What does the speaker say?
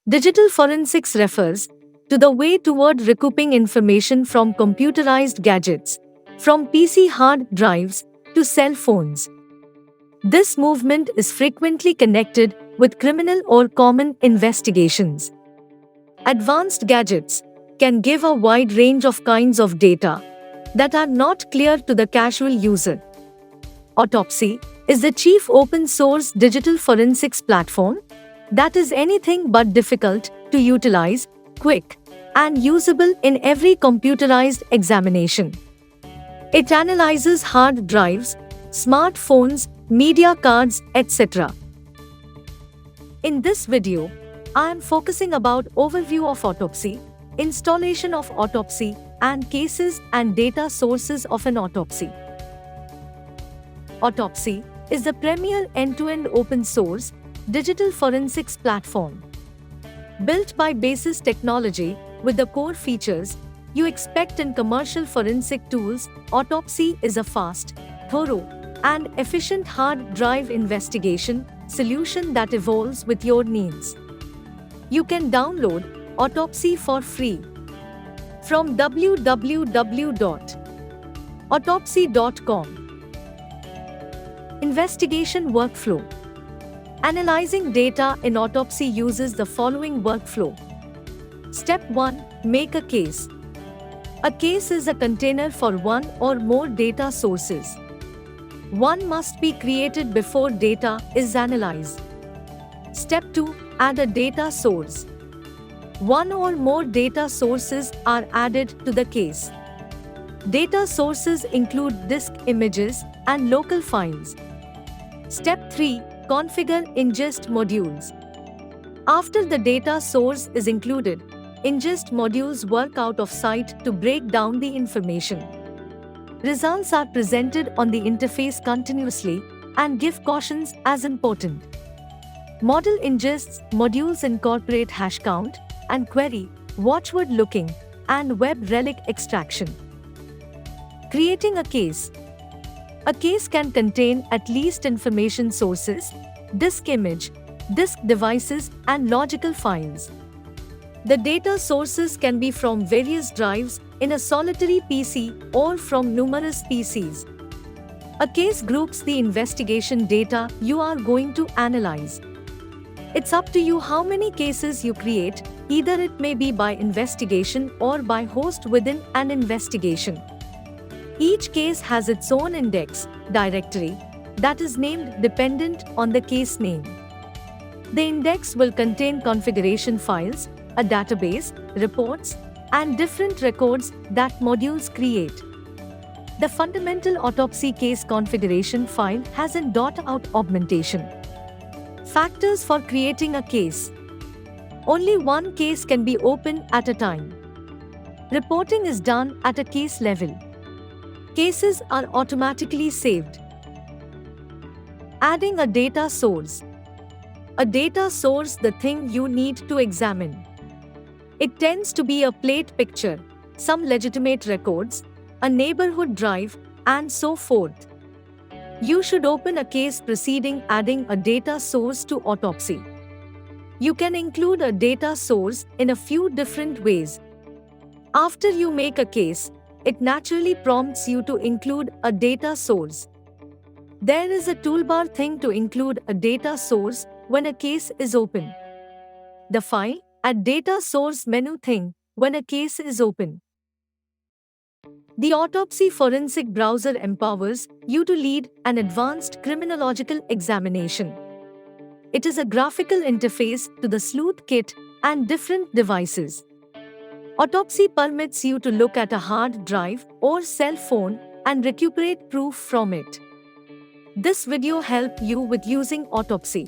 Digital forensics refers to the way toward recouping information from computerized gadgets, from PC hard drives to cell phones. This movement is frequently connected with criminal or common investigations. Advanced gadgets can give a wide range of kinds of data that are not clear to the casual user. Autopsy is the chief open source digital forensics platform that is anything but difficult to utilize, quick, and usable in every computerized examination. It analyzes hard drives, smartphones, media cards, etc. In this video, I am focusing about overview of autopsy, installation of autopsy, and cases and data sources of an autopsy. Autopsy is the premier end-to-end open-source digital forensics platform. Built by Basis Technology with the core features you expect in commercial forensic tools, Autopsy is a fast, thorough, and efficient hard drive investigation solution that evolves with your needs. You can download Autopsy for free from www.autopsy.com. Investigation workflow. Analyzing data in autopsy uses the following workflow. Step 1. Make a case. A case is a container for one or more data sources. One must be created before data is analyzed. Step 2. Add a data source. One or more data sources are added to the case. Data sources include disk images and local files. Step 3. Configure ingest modules. After the data source is included, ingest modules work out of sight to break down the information. Results are presented on the interface continuously and give cautions as important. Model ingests modules incorporate hash count and query, watchword looking, and web relic extraction. Creating a case. A case can contain at least information sources, disk image, disk devices, and logical files. The data sources can be from various drives in a solitary PC or from numerous PCs. A case groups the investigation data you are going to analyze. It's up to you how many cases you create, either it may be by investigation or by host within an investigation. Each case has its own index, directory, that is named dependent on the case name. The index will contain configuration files, a database, reports, and different records that modules create. The fundamental autopsy case configuration file has an .out augmentation. Factors for creating a case. Only one case can be opened at a time. Reporting is done at a case level. Cases are automatically saved. Adding a data source. A data source, the thing you need to examine. It tends to be a plate picture, some legitimate records, a neighborhood drive, and so forth. You should open a case preceding adding a data source to autopsy. You can include a data source in a few different ways. After you make a case, it naturally prompts you to include a data source. There is a toolbar thing to include a data source when a case is open. The File, Add Data Source menu thing when a case is open. The Autopsy Forensic Browser empowers you to lead an advanced criminological examination. It is a graphical interface to the sleuth kit and different devices. Autopsy permits you to look at a hard drive or cell phone and recuperate proof from it. This video helps you with using Autopsy.